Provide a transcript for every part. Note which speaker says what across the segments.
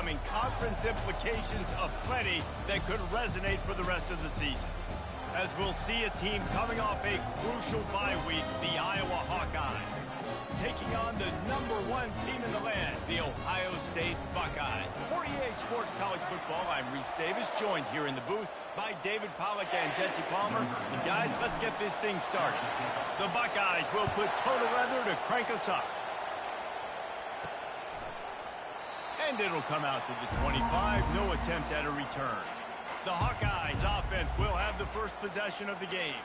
Speaker 1: upcoming conference implications aplenty that could resonate for the rest of the season. As we'll see a team coming off a crucial bye week, the Iowa Hawkeyes, taking on the #1 team in the land, the Ohio State Buckeyes. For EA Sports College Football, I'm Reese Davis, joined here in the booth by David Pollack and Jesse Palmer. And guys, let's get this thing started. The Buckeyes will put total weather to crank us up. And it'll come out to the 25, no attempt at a return. The Hawkeyes offense will have the first possession of the game.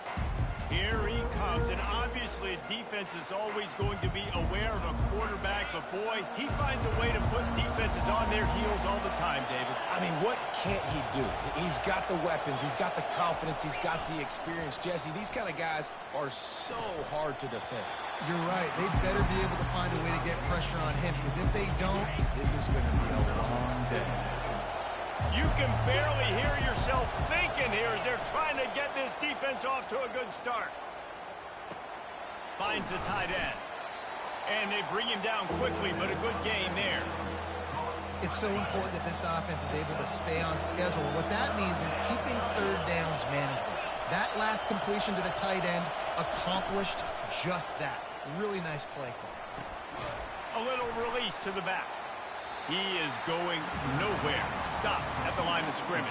Speaker 1: Here he comes, and obviously defense is always going to be aware of a quarterback, but boy, he finds a way to put defenses on their heels all the time, David.
Speaker 2: I mean, what can't he do? He's got the weapons, he's got the confidence, he's got the experience. Jesse, these kind of guys are so hard to defend.
Speaker 3: You're right. They better be able to find a way to get pressure on him, because if they don't, this is going to be a long day.
Speaker 1: You can barely hear yourself thinking here as they're trying to get this defense off to a good start. Finds the tight end. And they bring him down quickly, but a good game there.
Speaker 3: It's so important that this offense is able to stay on schedule. What that means is keeping third downs manageable. That last completion to the tight end accomplished just that. Really nice play call.
Speaker 1: A little release to the back. He is going nowhere. Stop at the line of scrimmage.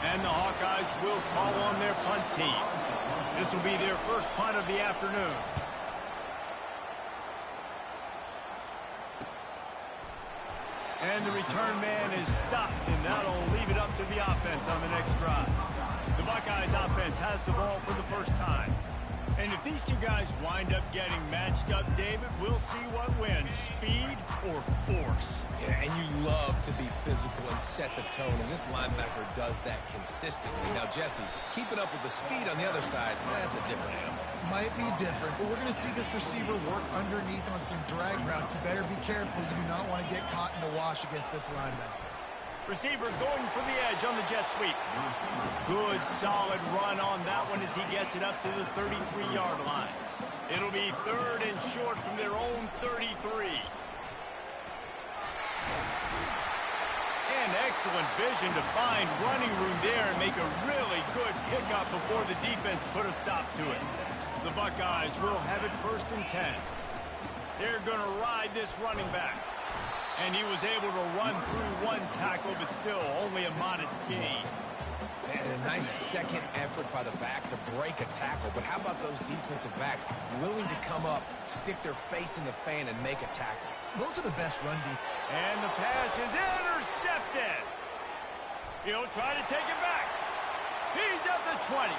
Speaker 1: And the Hawkeyes will call on their punt team. This will be their first punt of the afternoon. And the return man is stopped, and that'll leave it up to the offense on the next drive. The Buckeyes offense has the ball for the first time. And if these two guys wind up getting matched up, David, we'll see what wins, speed or force.
Speaker 2: Yeah, and you love to be physical and set the tone, and this linebacker does that consistently. Now, Jesse, keeping up with the speed on the other side, that's a different animal.
Speaker 3: Might be different, but we're going to see this receiver work underneath on some drag routes. You better be careful. You do not want to get caught in the wash against this linebacker.
Speaker 1: Receiver going for the edge on the jet sweep. Good, solid run on that one as he gets it up to the 33-yard line. It'll be third and short from their own 33. And excellent vision to find running room there and make a really good pickup before the defense put a stop to it. The Buckeyes will have it first and 10. They're going to ride this running back. And he was able to run through one tackle, but still only a modest gain.
Speaker 2: And a nice second effort by the back to break a tackle. But how about those defensive backs willing to come up, stick their face in the fan, and make a tackle?
Speaker 3: Those are the best run defense.
Speaker 1: And the pass is intercepted. He'll try to take it back. He's at the 20.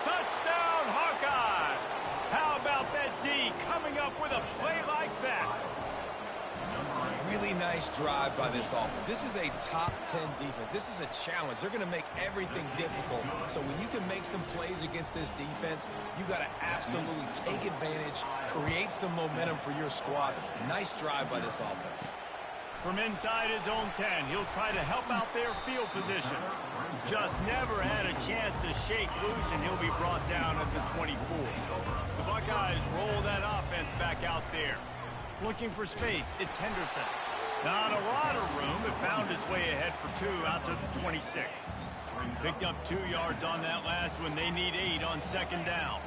Speaker 1: Touchdown, Hawkeyes. How about that D coming up with a play like that?
Speaker 2: Really nice drive by this offense. This is a top 10 defense. This is a challenge. They're going to make everything difficult. So when you can make some plays against this defense, you got to absolutely take advantage, create some momentum for your squad. Nice drive by this offense.
Speaker 1: From inside his own 10, he'll try to help out their field position. Just never had a chance to shake loose, and he'll be brought down at the 24. The Buckeyes roll that offense back out there. Looking for space, it's Henderson. Not a lot of room, but found his way ahead for 2 out to the 26. Picked up 2 yards on that last one. They need 8 on second down.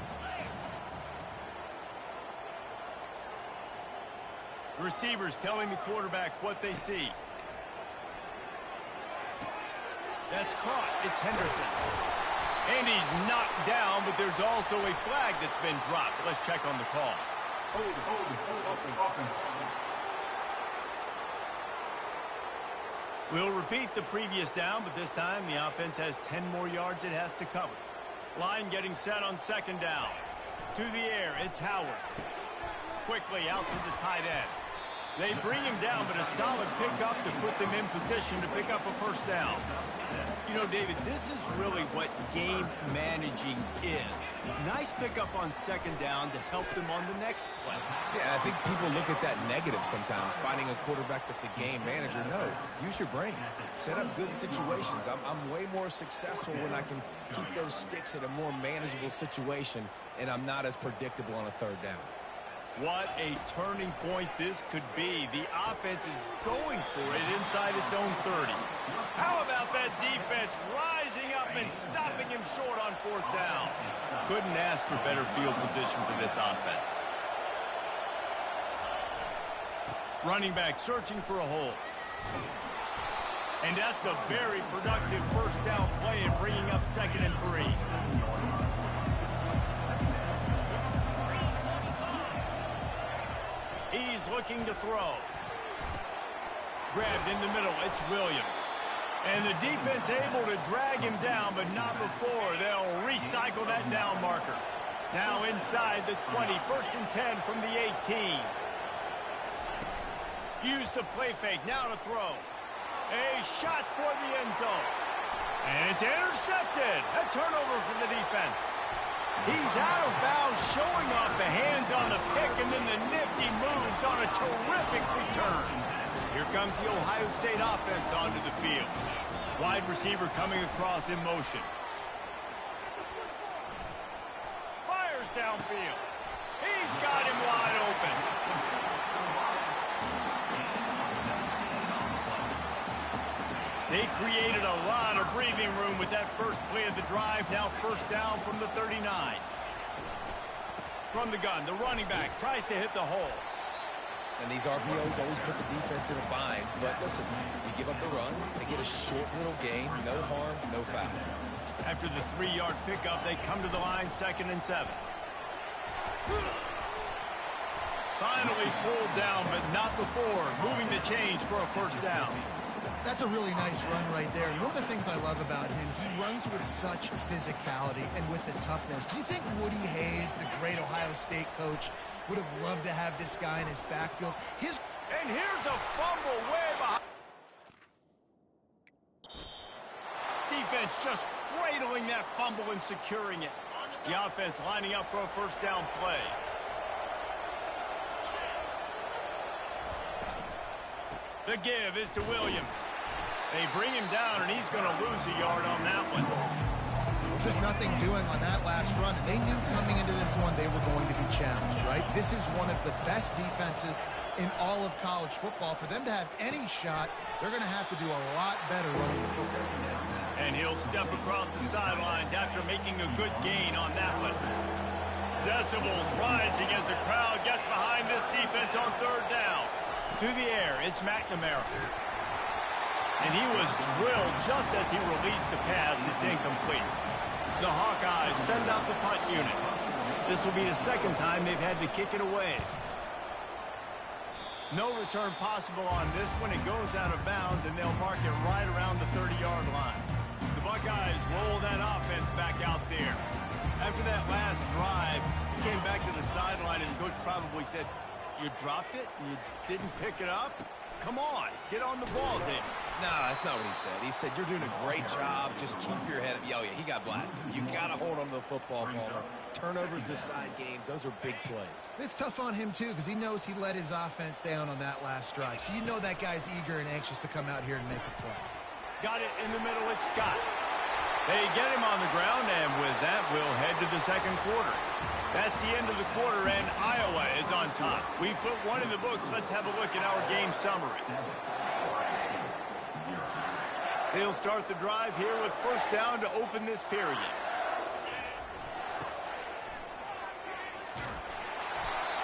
Speaker 1: Receivers telling the quarterback what they see. That's caught. It's Henderson. And he's knocked down, but there's also a flag that's been dropped. Let's check on the call. We'll repeat the previous down, but this time the offense has 10 more yards it has to cover. Line getting set on second down. To the air, it's Howard. Quickly out to the tight end. They bring him down, but a solid pickup to put them in position to pick up a first down. You know, David, this is really what game managing is. Nice pickup on second down to help them on the next play.
Speaker 2: Yeah, I think people look at that negative sometimes, finding a quarterback that's a game manager. No, use your brain. Set up good situations. I'm way more successful when I can keep those sticks in a more manageable situation, and I'm not as predictable on a third down.
Speaker 1: What a turning point this could be. The offense is going for it inside its own 30. How about that defense rising up and stopping him short on 4th down? Couldn't ask for better field position for this offense. Running back searching for a hole. And that's a very productive 1st down play and bringing up 2nd and 3. He's looking to throw. Grabbed in the middle, it's Williams. And the defense able to drag him down, but not before. They'll recycle that down marker. Now inside the 20, 1st and 10 from the 18. Use the play fake, now to throw. A shot toward the end zone. And it's intercepted. A turnover for the defense. He's out of bounds, showing off the hands on the pick, and then the nifty moves on a terrific return. Here comes the Ohio State offense onto the field. Wide receiver coming across in motion. Fires downfield. He's got him wide open. They created a lot of breathing room with that first play of the drive. Now 1st down from the 39. From the gun, the running back tries to hit the hole.
Speaker 2: And these RPOs always put the defense in a bind. But listen, you give up the run, they get a short little gain, no harm, no foul.
Speaker 1: After the 3-yard pickup, they come to the line 2nd and 7. Finally pulled down, but not before. Moving the chains for a 1st down.
Speaker 3: That's a really nice run right there. And one of the things I love about him, he runs with such physicality and with the toughness. Do you think Woody Hayes, the great Ohio State coach, would have loved to have this guy in his backfield?
Speaker 1: And here's a fumble way behind. Defense just cradling that fumble and securing it. The offense lining up for a 1st down play. The give is to Williams. They bring him down, and he's going to lose a yard on that one.
Speaker 3: Just nothing doing on that last run. And they knew coming into this one they were going to be challenged, right? This is one of the best defenses in all of college football. For them to have any shot, they're going to have to do a lot better running the football.
Speaker 1: And he'll step across the sidelines after making a good gain on that one. Decibels rising as the crowd gets behind this defense on 3rd down. To the air, it's McNamara. And he was drilled just as he released the pass. It's incomplete. The Hawkeyes send out the punt unit. This will be the 2nd time they've had to kick it away. No return possible on this one. It goes out of bounds, and they'll mark it right around the 30-yard line. The Buckeyes roll that offense back out there. After that last drive, he came back to the sideline, and the coach probably said, "You dropped it and you didn't pick it up? Come on, get on the ball, Dave."
Speaker 2: No, that's not what he said. He said, "You're doing a great job. Just keep your head up." Oh, yeah, he got blasted. You got to hold on to the football, Palmer. Turnovers decide games. Those are big plays.
Speaker 3: It's tough on him, too, because he knows he let his offense down on that last drive. So you know that guy's eager and anxious to come out here and make a play.
Speaker 1: Got it in the middle, it's Scott. They get him on the ground, and with that, we'll head to the 2nd quarter. That's the end of the quarter, and Iowa is on top. We've put one in the books. Let's have a look at our game summary. They'll start the drive here with 1st down to open this period.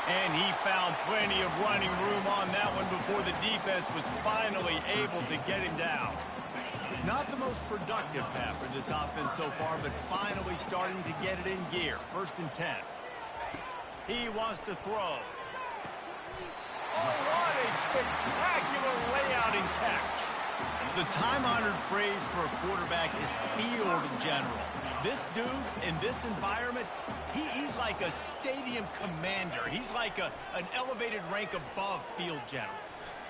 Speaker 1: And he found plenty of running room on that one before the defense was finally able to get him down. Not the most productive half for this offense so far, but finally starting to get it in gear. 1st and 10. He wants to throw. Oh, what a spectacular layout and catch. The time-honored phrase for a quarterback is field general. This dude, in this environment, he's like a stadium commander. He's like an elevated rank above field general.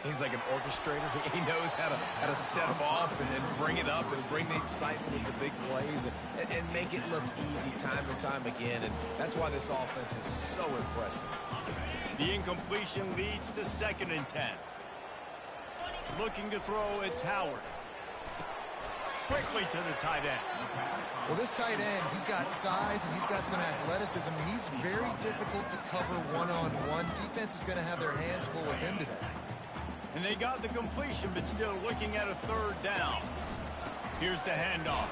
Speaker 2: He's like an orchestrator. He knows how to set them off and then bring it up and bring the excitement with the big plays and make it look easy time and time again. And that's why this offense is so impressive.
Speaker 1: The incompletion leads to 2nd and 10. Looking to throw, it's Howard. quickly to the tight end.
Speaker 3: Well, this tight end, he's got size and he's got some athleticism. He's very difficult to cover one-on-one. Defense is going to have their hands full with him today.
Speaker 1: And they got the completion, but still looking at a third down. Here's the handoff.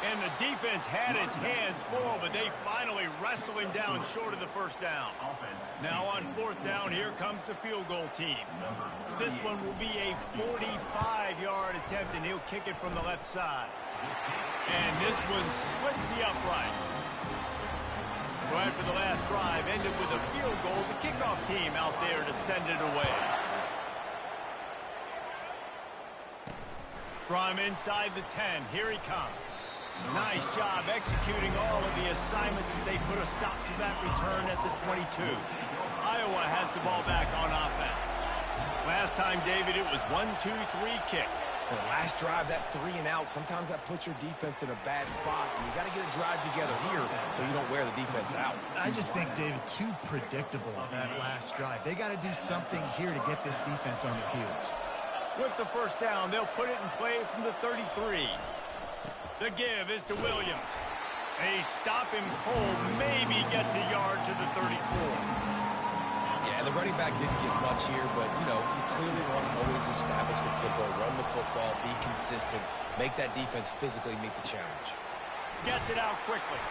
Speaker 1: And the defense had its hands full, but they finally wrestle him down short of the first down. Now on fourth down, here comes the field goal team. This one will be a 45-yard attempt, and he'll kick it from the left side. And this one splits the uprights. So after the last drive ended with a field goal, the kickoff team out there to send it away. From inside the 10, here he comes. Nice job executing all of the assignments as they put a stop to that return at the 22. Iowa has the ball back on offense. Last time, David, it was 1-2-3 kick.
Speaker 2: The last drive, that 3 and out, sometimes that puts your defense in a bad spot, and you got to get a drive together here so you don't wear the defense out.
Speaker 3: I just think, David, too predictable that last drive. They got to do something here to get this defense on their heels.
Speaker 1: With the first down, they'll put it in play from the 33. The give is to Williams. A stop him cold, maybe gets a yard to the 34.
Speaker 2: Yeah, the running back didn't get much here, but, you know, you clearly want to always establish the tempo, run the football, be consistent, make that defense physically meet the challenge.
Speaker 1: Gets it out quickly.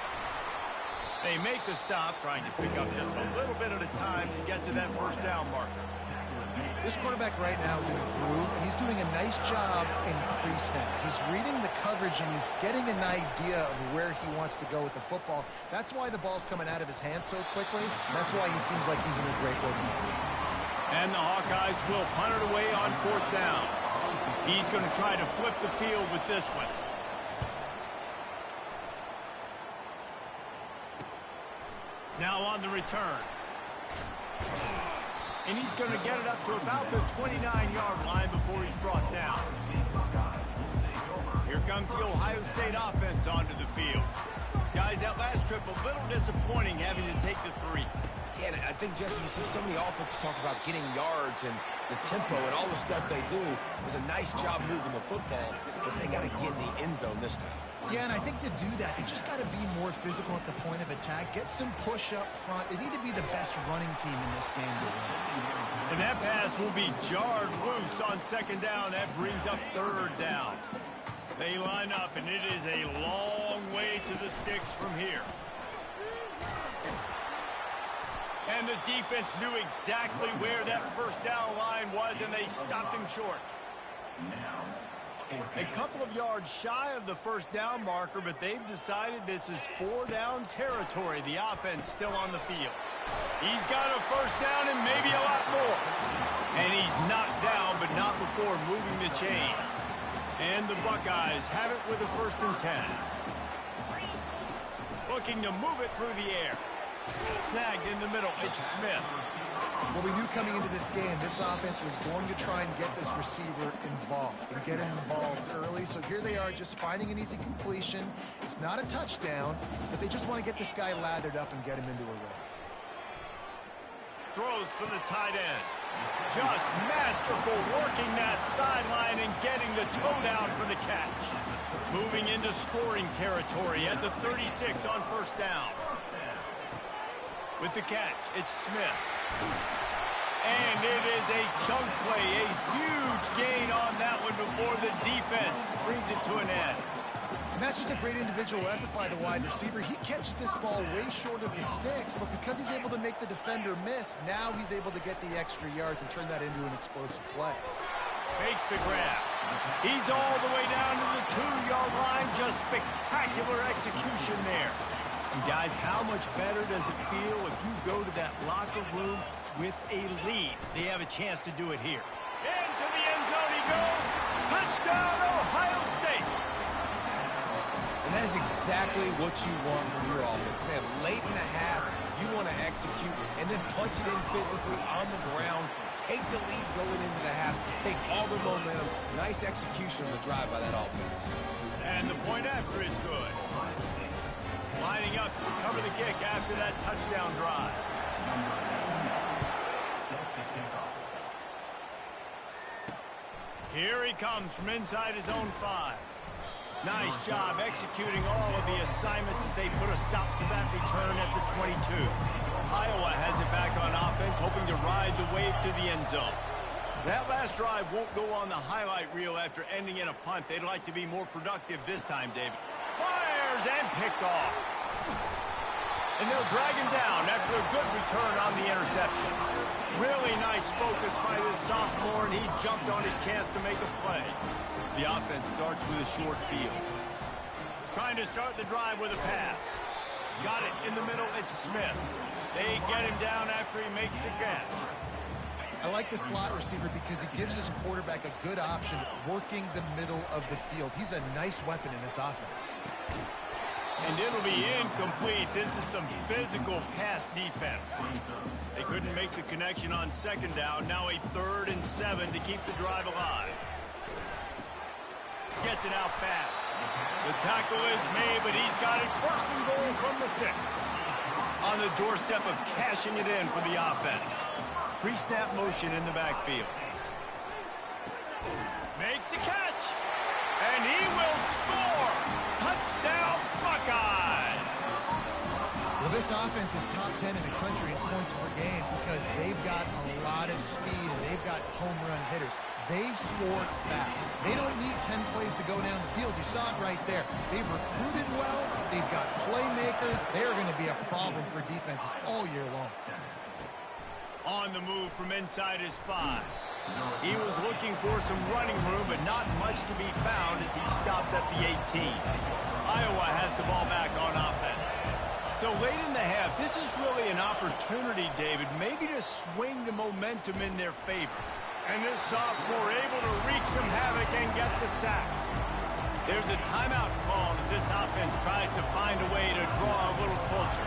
Speaker 1: They make the stop, trying to pick up just a little bit at a time to get to that first down marker.
Speaker 3: This quarterback right now is in a groove, and he's doing a nice job in pre-snap. He's reading the coverage, and he's getting an idea of where he wants to go with the football. That's why the ball's coming out of his hands so quickly, and that's why he seems like he's in a great rhythm.
Speaker 1: And the Hawkeyes will punt it away on fourth down. He's going to try to flip the field with this one. Now on the return. And he's going to get it up to about the 29-yard line before he's brought down. Here comes the Ohio State offense onto the field. Guys, that last trip a little disappointing having to take the 3.
Speaker 2: Yeah, and I think, Jesse, you see so many offenses talk about getting yards and the tempo and all the stuff they do. It was a nice job moving the football, but they got to get in the end zone this time.
Speaker 3: Yeah, and I think to do that, they just got to be more physical at the point of attack, get some push up front. They need to be the best running team in this game to win.
Speaker 1: And that pass will be jarred loose on second down. That brings up third down. They line up, and it is a long way to the sticks from here. And the defense knew exactly where that first down line was, and they stopped him short. A couple of yards shy of the first down marker, but they've decided this is 4-down territory. The offense still on the field. He's got a first down and maybe a lot more. And he's knocked down, but not before moving the chains. And the Buckeyes have it with a 1st and 10. Looking to move it through the air. Snagged in the middle, it's Smith.
Speaker 3: Well, we knew coming into this game, this offense was going to try and get this receiver involved and get him involved early. So here they are just finding an easy completion. It's not a touchdown, but they just want to get this guy lathered up and get him into a rhythm.
Speaker 1: Throws for the tight end. Just masterful working that sideline and getting the toe down for the catch. Moving into scoring territory at the 36 on first down. With the catch, it's Smith. And it is a chunk play, a huge gain on that one before the defense brings it to an end.
Speaker 3: And that's just a great individual effort by the wide receiver. He catches this ball way short of the sticks, but because he's able to make the defender miss, now he's able to get the extra yards and turn that into an explosive play.
Speaker 1: Makes the grab. He's all the way down to the 2-yard line. Just spectacular execution there. And guys, how much better does it feel if you go to that locker room with a lead? They have a chance to do it here. Into the end zone he goes. Touchdown, Ohio State.
Speaker 2: And that is exactly what you want from your offense. Man, late in the half, you want to execute and then punch it in physically on the ground, take the lead going into the half, take all the momentum. Nice execution on the drive by that offense.
Speaker 1: And the point after is good. Lining up to cover the kick after that touchdown drive. Here he comes from inside his own 5. Nice job executing all of the assignments as they put a stop to that return at the 22. Iowa has it back on offense, hoping to ride the wave to the end zone. That last drive won't go on the highlight reel after ending in a punt. They'd like to be more productive this time, David. Fires and picked off. And they'll drag him down after a good return on the interception. Really nice focus by this sophomore, and he jumped on his chance to make a play. The offense starts with a short field. Trying to start the drive with a pass. Got it in the middle, it's Smith. They get him down after he makes the catch.
Speaker 3: I like the slot receiver because he gives his quarterback a good option working the middle of the field. He's a nice weapon in this offense.
Speaker 1: And it'll be incomplete. This is some physical pass defense. They couldn't make the connection on second down. Now a 3rd and 7 to keep the drive alive. Gets it out fast. The tackle is made, but he's got it 1st and goal from the 6. On the doorstep of cashing it in for the offense. Pre-snap motion in the backfield. Makes the catch. And he will score. Touchdown, Buckeyes.
Speaker 3: Well, this offense is top 10 in the country in points per game because they've got a lot of speed and they've got home run hitters. They score fast. They don't need 10 plays to go down the field. You saw it right there. They've recruited well. They've got playmakers. They're going to be a problem for defenses all year long.
Speaker 1: On the move from inside his 5. He was looking for some running room, but not much to be found as he stopped at the 18. Iowa has the ball back on offense. So late in the half, this is really an opportunity, David, maybe to swing the momentum in their favor. And this sophomore able to wreak some havoc and get the sack. There's a timeout called as this offense tries to find a way to draw a little closer.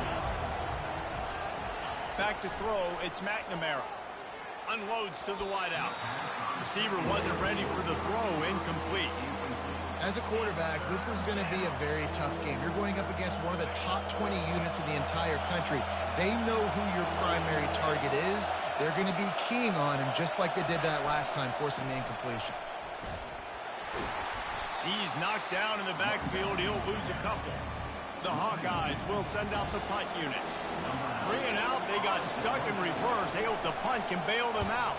Speaker 1: Back to throw, it's McNamara. Unloads to the wideout. Receiver wasn't ready for the throw, incomplete.
Speaker 3: As a quarterback, this is going to be a very tough game. You're going up against one of the top 20 units in the entire country. They know who your primary target is. They're going to be keying on him just like they did that last time, forcing the incompletion.
Speaker 1: He's knocked down in the backfield. He'll lose a couple. The Hawkeyes will send out the punt unit. 3 and out, they got stuck in reverse. They hope the punt can bail them out.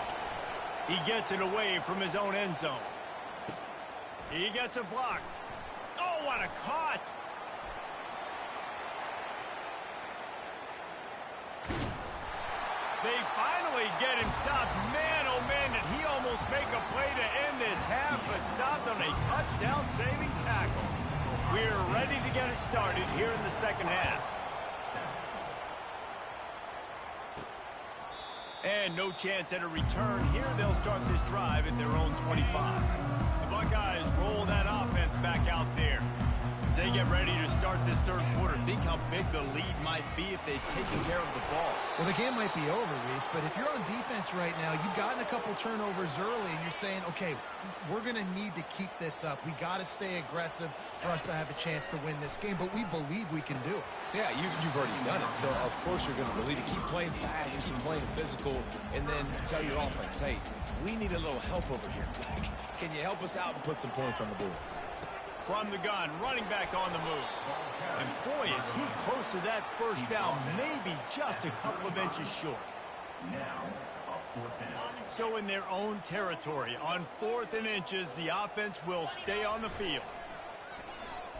Speaker 1: He gets it away from his own end zone. He gets a block. Oh, what a caught! They finally get him stopped. Man, oh man, did he almost make a play to end this half, but stopped on a touchdown-saving tackle. We're ready to get it started here in the second half. And no chance at a return. Here they'll start this drive at their own 25. The Buckeyes roll that offense back out there. As they get ready to start this third quarter, think how big the lead might be if they've taken care of the ball.
Speaker 3: Well, the game might be over, Reese, but if you're on defense right now, you've gotten a couple turnovers early, and you're saying, okay, we're going to need to keep this up. We got to stay aggressive for us to have a chance to win this game, but we believe we can do it.
Speaker 2: Yeah, you've already done it, so of course you're going to believe it. Keep playing fast, keep playing physical, and then tell your offense, hey, we need a little help over here. Can you help us out and put some points on the board?
Speaker 1: From the gun, running back on the move. And boy, is he close to that first down, maybe just a couple of inches short. So in their own territory, on 4th and inches, the offense will stay on the field.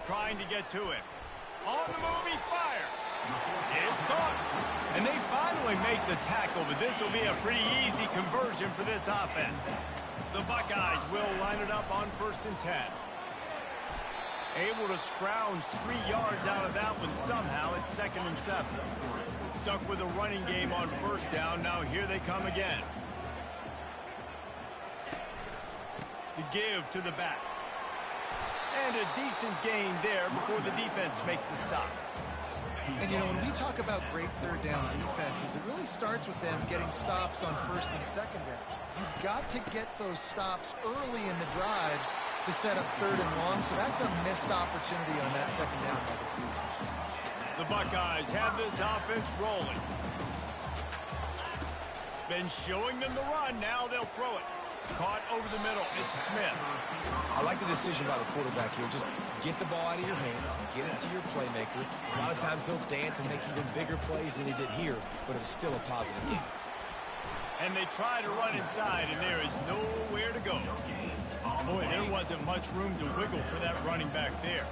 Speaker 1: Trying to get to him. On the move, he fires. It's caught. And they finally make the tackle, but this will be a pretty easy conversion for this offense. The Buckeyes will line it up on 1st and 10. Able to scrounge 3 yards out of that one somehow. It's 2nd and 7. Stuck with a running game on 1st down. Now here they come again. The give to the back. And a decent gain there before the defense makes the stop.
Speaker 3: And, you know, when we talk about great third down defenses, it really starts with them getting stops on 1st and 2nd down. You've got to get those stops early in the drives to set up 3rd and long, so that's a missed opportunity on that 2nd down by this defense.
Speaker 1: The Buckeyes have this offense rolling. Been showing them the run, now they'll throw it. Caught over the middle. It's Smith.
Speaker 2: I like the decision by the quarterback here. Just get the ball out of your hands, get it to your playmaker. A lot of times he'll dance and make even bigger plays than he did here, but it was still a positive game.
Speaker 1: And they try to run inside, and there is nowhere to go. Boy, there wasn't much room to wiggle for that running back there.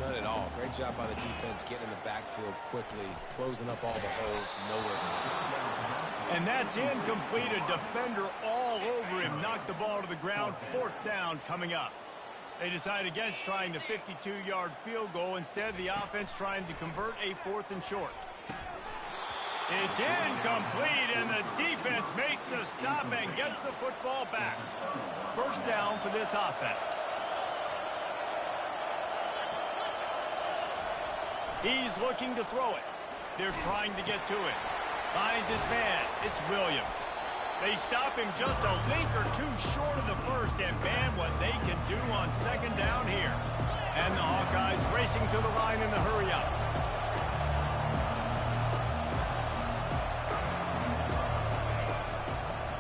Speaker 2: None at all. Great job by the defense getting in the backfield quickly, closing up all the holes, nowhere to go.
Speaker 1: And that's incomplete. A defender all over him. Knocked the ball to the ground. 4th down coming up. They decide against trying the 52-yard field goal. Instead, the offense trying to convert a 4th and short. It's incomplete, and the defense makes the stop and gets the football back. 1st down for this offense. He's looking to throw it. They're trying to get to it. Finds his man. It's Williams. They stop him just a link or two short of the 1st, and man, what they can do on 2nd down here. And the Hawkeyes racing to the line in the hurry-up.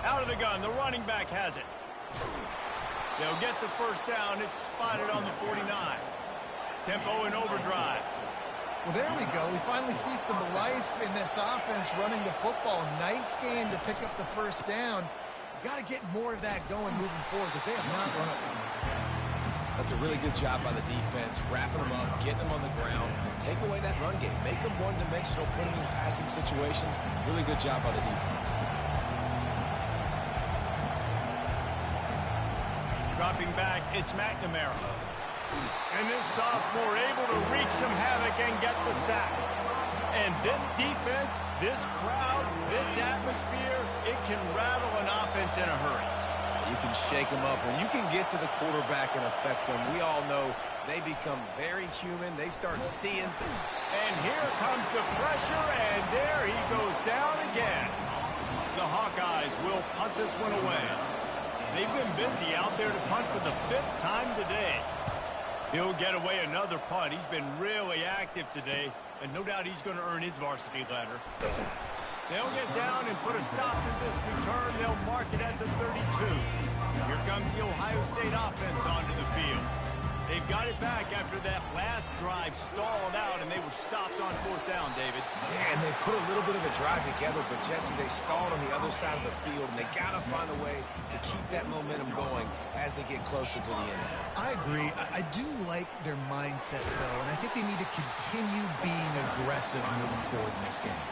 Speaker 1: Out of the gun, the running back has it. They'll get the 1st down. It's spotted on the 49. Tempo and overdrive.
Speaker 3: Well, there we go. We finally see some life in this offense running the football. Nice game to pick up the 1st down. Got to get more of that going moving forward because they have not run it.
Speaker 2: That's a really good job by the defense, wrapping them up, getting them on the ground. Take away that run game. Make them one-dimensional, put them in passing situations. Really good job by the defense.
Speaker 1: Dropping back, it's McNamara. And this sophomore able to wreak some havoc and get the sack. And this defense, this crowd, this atmosphere, it can rattle an offense in a hurry.
Speaker 2: You can shake them up. When you can get to the quarterback and affect them, we all know they become very human. They start seeing things.
Speaker 1: And here comes the pressure, and there he goes down again. The Hawkeyes will punt this one away. They've been busy out there to punt for the 5th time today. He'll get away another punt. He's been really active today, and no doubt he's going to earn his varsity letter. They'll get down and put a stop to this return. They'll mark it at the 32. Here comes the Ohio State offense onto the field. They've got it back after that last drive stalled out, and they were stopped on 4th down, David.
Speaker 2: Yeah, and they put a little bit of a drive together, but, Jesse, they stalled on the other side of the field, and they got to find a way to keep that momentum going as they get closer to the end zone.
Speaker 3: I agree. I do like their mindset, though, and I think they need to continue being aggressive moving forward in this game.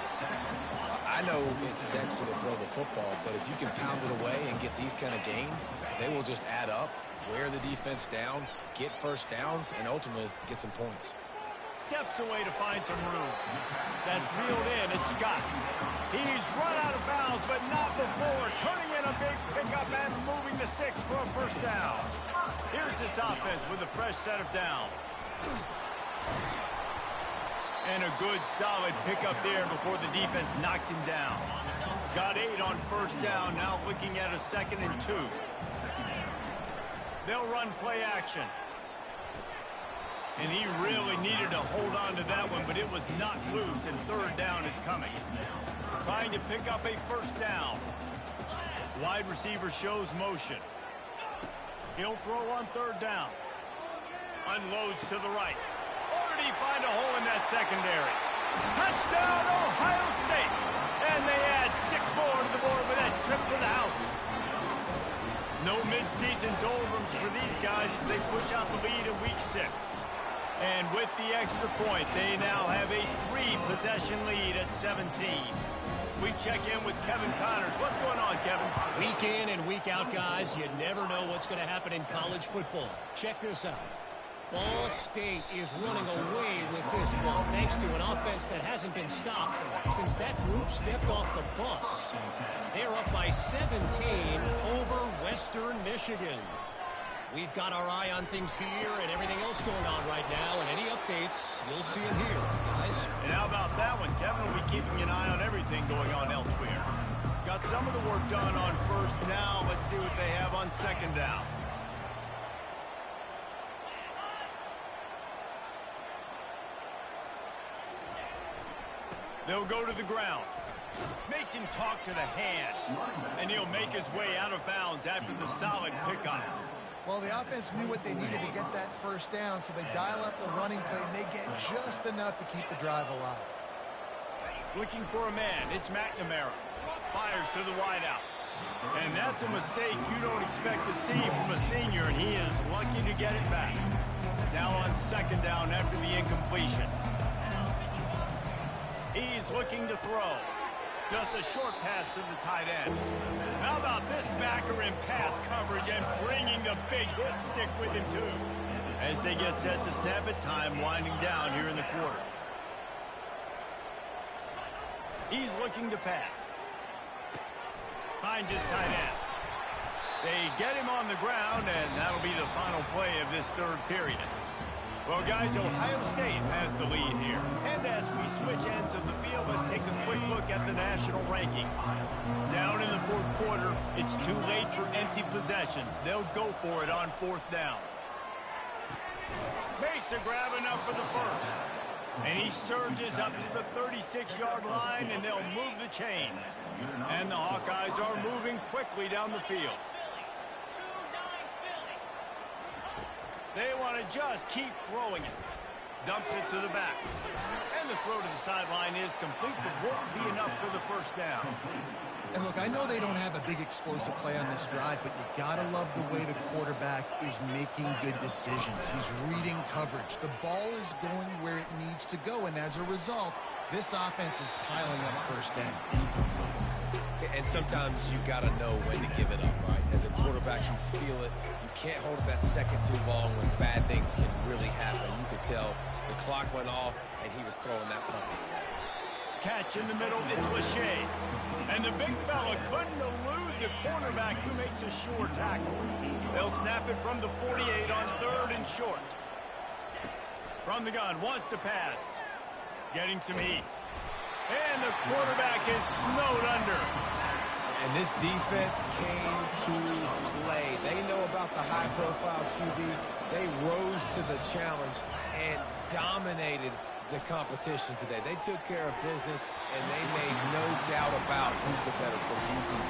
Speaker 2: I know it's sexy to throw the football, but if you can pound it away and get these kind of gains, they will just add up, wear the defense down, get 1st downs, and ultimately get some points.
Speaker 1: Steps away to find some room. That's reeled in. It's Scott. He's run out of bounds, but not before. Turning in a big pickup and moving the sticks for a 1st down. Here's this offense with a fresh set of downs. And a good, solid pickup there before the defense knocks him down. Got 8 on 1st down, now looking at a 2nd and 2. They'll run play action. And he really needed to hold on to that one, but it was not loose, and 3rd down is coming. Trying to pick up a 1st down. Wide receiver shows motion. He'll throw on 3rd down. Unloads to the right. Or did he find a hole in that secondary? Touchdown, Ohio State! And they add 6 more to the board with that trip to the house. No midseason doldrums for these guys as they push out the lead in week 6. And with the extra point, they now have a 3-possession lead at 17. We check in with Kevin Connors. What's going on, Kevin?
Speaker 4: Week in and week out, guys, you never know what's going to happen in college football. Check this out. Ball State is running away with this one thanks to an offense that hasn't been stopped since that group stepped off the bus. They're up by 17 over Western Michigan. We've got our eye on things here and everything else going on right now, and any updates, you'll see them here, guys.
Speaker 1: And how about that one? Kevin will be keeping an eye on everything going on elsewhere. Got some of the work done on 1st down. Let's see what they have on 2nd down. They'll go to the ground. Makes him talk to the hand. And he'll make his way out of bounds after the solid pickup.
Speaker 3: Well, the offense knew what they needed to get that first down, so they dial up the running play, and they get just enough to keep the drive alive.
Speaker 1: Looking for a man. It's McNamara. Fires to the wideout. And that's a mistake you don't expect to see from a senior, and he is lucky to get it back. Now on second down after the incompletion. He's looking to throw. Just a short pass to the tight end. How about this backer in pass coverage and bringing the big hit stick with him, too? As they get set to snap it, time winding down here in the quarter. He's looking to pass. Finds his tight end. They get him on the ground, and that'll be the final play of this third period. Well, guys, Ohio State has the lead here. And as we switch ends of the field, let's take a quick look at the national rankings. Down in the fourth quarter, it's too late for empty possessions. They'll go for it on fourth down. Makes a grab enough for the first. And he surges up to the 36-yard line, and they'll move the chain. And the Hawkeyes are moving quickly down the field. They want to just keep throwing it. Dumps it to the back. And the throw to the sideline is complete, but won't be enough for the first down.
Speaker 3: And look, I know they don't have a big explosive play on this drive, but you gotta love the way the quarterback is making good decisions. He's reading coverage. The ball is going where it needs to go, and as a result, this offense is piling up first downs.
Speaker 2: And sometimes you gotta know when to give it up, right? As a quarterback, you feel it. You can't hold it that second too long when bad things can really happen. You could tell the clock went off, and he was throwing that puppy away.
Speaker 1: Catch in the middle, it's Lachey. And the big fella couldn't elude the cornerback who makes a sure tackle. They'll snap it from the 48 on third and short. From the gun, wants to pass. Getting some heat. And the quarterback is snowed under.
Speaker 2: And this defense came to play. They know about the high-profile QB. They rose to the challenge and dominated the competition today. They took care of business, and they made no doubt about who's the better football team.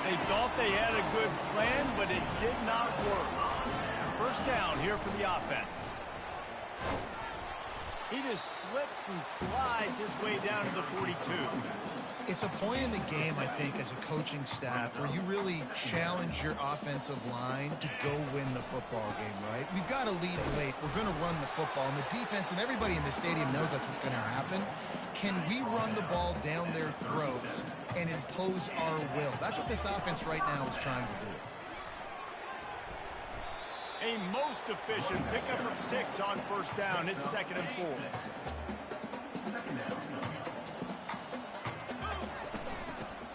Speaker 1: They thought they had a good plan, but it did not work. First down here for the offense. He just slips and slides his way down to the 42.
Speaker 3: It's a point in the game, I think, as a coaching staff where you really challenge your offensive line to go win the football game, right? We've got to lead late. We're going to run the football. And the defense and everybody in the stadium knows that's what's going to happen. Can we run the ball down their throats and impose our will? That's what this offense right now is trying to do.
Speaker 1: A most efficient pickup of 6 on first down. It's 2nd and 4.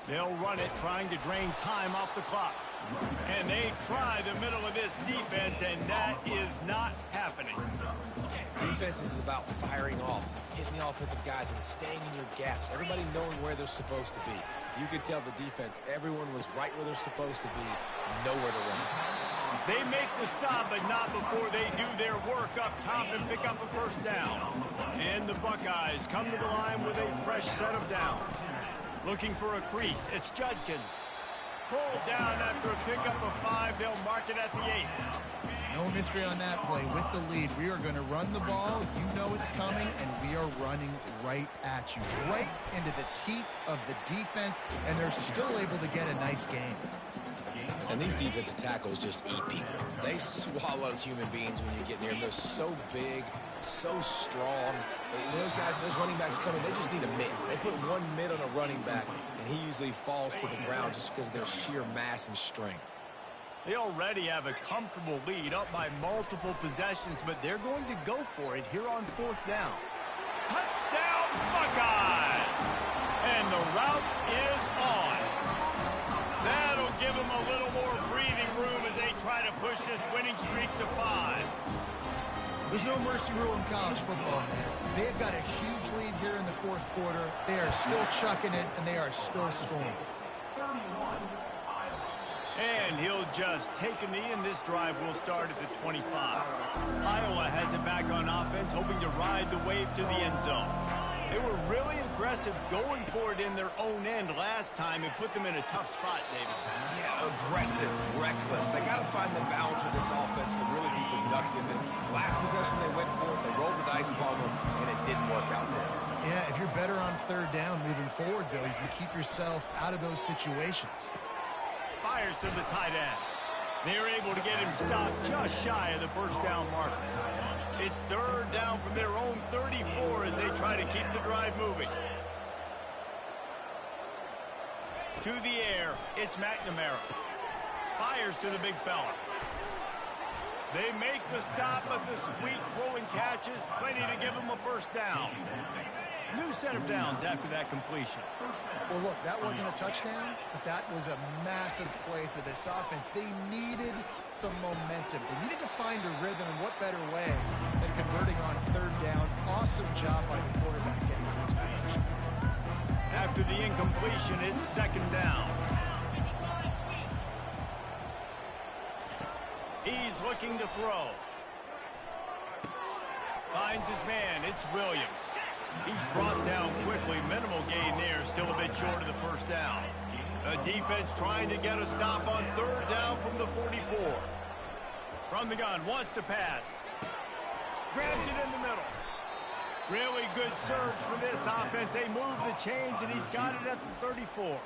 Speaker 1: They'll run it, trying to drain time off the clock. And they try the middle of this defense, and that is not happening.
Speaker 2: Defense is about firing off, hitting the offensive guys, and staying in your gaps. Everybody knowing where they're supposed to be. You could tell the defense, everyone was right where they're supposed to be, nowhere to run.
Speaker 1: They make the stop, but not before they do their work up top and pick up a first down. And the Buckeyes come to the line with a fresh set of downs. Looking for a crease, it's Judkins. Pulled down after a pickup of 5, they'll mark it at the 8.
Speaker 3: No mystery on that play. With the lead, we are going to run the ball. You know it's coming, and we are running right at you, right into the teeth of the defense, and they're still able to get a nice game.
Speaker 2: And these defensive tackles just eat people. They swallow human beings when you get near them. They're so big, so strong. Those guys, those running backs coming, they just need a mitt. They put one mitt on a running back, and he usually falls to the ground just because of their sheer mass and strength.
Speaker 1: They already have a comfortable lead up by multiple possessions, but they're going to go for it here on fourth down. Touchdown, Buckeyes! And the route is on. That'll give them a little more breathing room as they try to push this winning streak to 5.
Speaker 3: There's no mercy rule in college football, man. They've got a huge lead here in the fourth quarter. They are still chucking it, and they are still scoring.
Speaker 1: And he'll just take a knee, and this drive will start at the 25. Iowa has it back on offense, hoping to ride the wave to the end zone. They were really aggressive going for it in their own end last time and put them in a tough spot, David.
Speaker 2: Yeah, aggressive, reckless. They got to find the balance with this offense to really be productive. And last possession they went for it, they rolled the dice problem, and it didn't work out for them.
Speaker 3: Yeah, if you're better on third down moving forward, though, you can keep yourself out of those situations.
Speaker 1: Fires to the tight end. They're able to get him stopped just shy of the first down marker. It's third down from their own 34 as they try to keep the drive moving. To the air, it's McNamara. Fires to the big fella. They make the stop, but the sweet rolling catch is plenty to give them a first down. New set of downs after that completion.
Speaker 3: Well, look, that wasn't a touchdown, but that was a massive play for this offense. They needed some momentum. They needed to find a rhythm, and what better way than converting on third down. Awesome job by the quarterback getting to his position.
Speaker 1: After the incompletion, it's second down. He's looking to throw. Finds his man. It's Williams. He's brought down quickly. Minimal gain there. Still a bit short of the first down. The defense trying to get a stop on third down from the 44. From the gun. Wants to pass. Grabs it in the middle. Really good surge for this offense. They move the chains, and he's got it at the 34.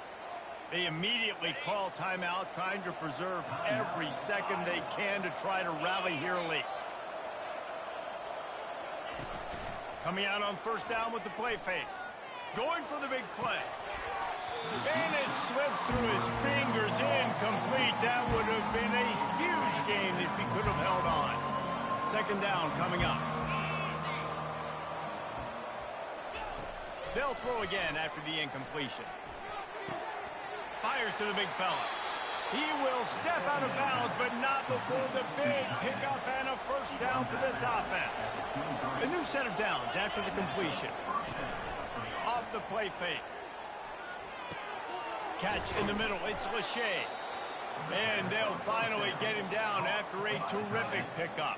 Speaker 1: They immediately call timeout, trying to preserve every second they can to try to rally here late. Coming out on first down with the play fake. Going for the big play. And it slips through his fingers, incomplete. That would have been a huge gain if he could have held on. Second down coming up. They'll throw again after the incompletion. Fires to the big fella. He will step out of bounds, but not before the big pickup and a first down for this offense. A new set of downs after the completion. Off the play fake. Catch in the middle. It's Lachey. And they'll finally get him down after a terrific pickup.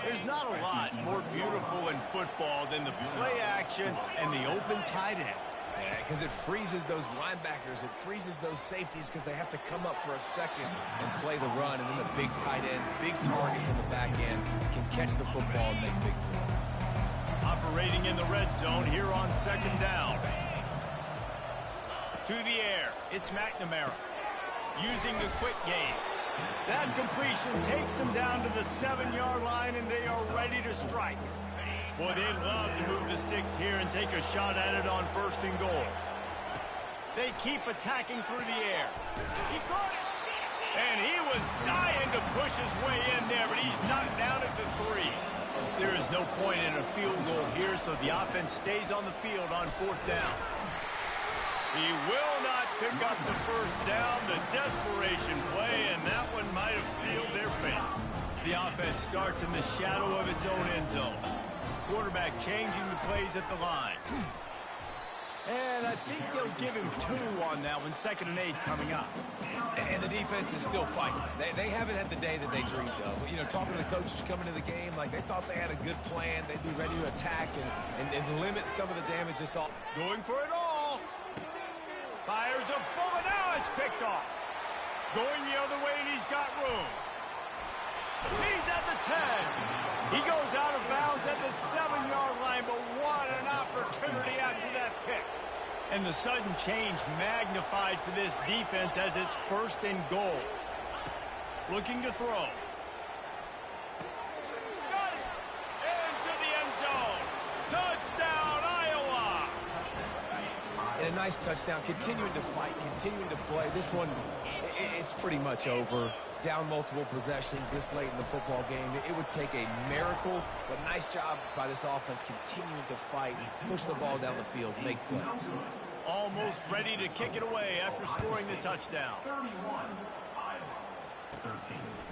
Speaker 1: There's not a lot more beautiful in football than the play action and the open tight end.
Speaker 2: Yeah, because it freezes those linebackers. It freezes those safeties because they have to come up for a second and play the run. And then the big tight ends, big targets on the back end can catch the football and make big plays.
Speaker 1: Operating in the red zone here on second down. To the air, it's McNamara. Using the quick game. That completion takes them down to the 7-yard line, and they are ready to strike. Boy, they'd love to move the sticks here and take a shot at it on first and goal. They keep attacking through the air. He caught it. And he was dying to push his way in there, but he's knocked down at the 3. There is no point in a field goal here, so the offense stays on the field on fourth down. He will not pick up the first down. The desperation play, and that one might have sealed their fate. The offense starts in the shadow of its own end zone. Quarterback changing the plays at the line. And I think they'll give him 2 on that one. 2nd and 8 coming up.
Speaker 2: And the defense is still fighting. They haven't had the day that they dreamed of. You know, talking to the coaches coming to the game, like they thought they had a good plan. They'd be ready to attack and limit some of the damage this all.
Speaker 1: Going for it all. Fires a bullet. Now it's picked off. Going the other way, and he's got room. He's at the 10. He goes out of bounds at the 7-yard line, but what an opportunity after that pick. And the sudden change magnified for this defense as it's first and goal. Looking to throw. Got it. Into the end zone. Touchdown, Iowa.
Speaker 2: And a nice touchdown, continuing to fight, continuing to play. This one, it's pretty much over. Down multiple possessions this late in the football game. It would take a miracle, but nice job by this offense continuing to fight, push the ball down the field, make plays.
Speaker 1: Almost ready to kick it away after scoring the touchdown.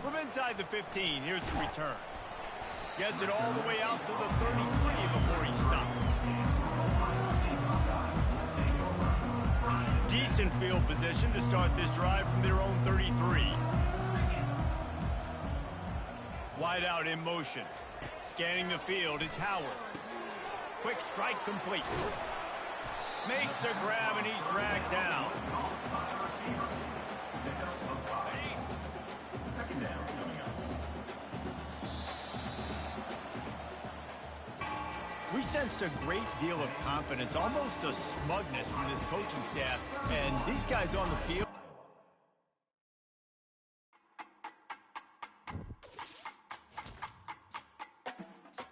Speaker 1: From inside the 15, here's the return. Gets it all the way out to the 33 before he stopped. Decent field position to start this drive from their own 33. Wide out in motion. Scanning the field, it's Howard. quick strike complete. Makes the grab, and he's dragged down. We sensed a great deal of confidence, almost a smugness from this coaching staff, and these guys on the field.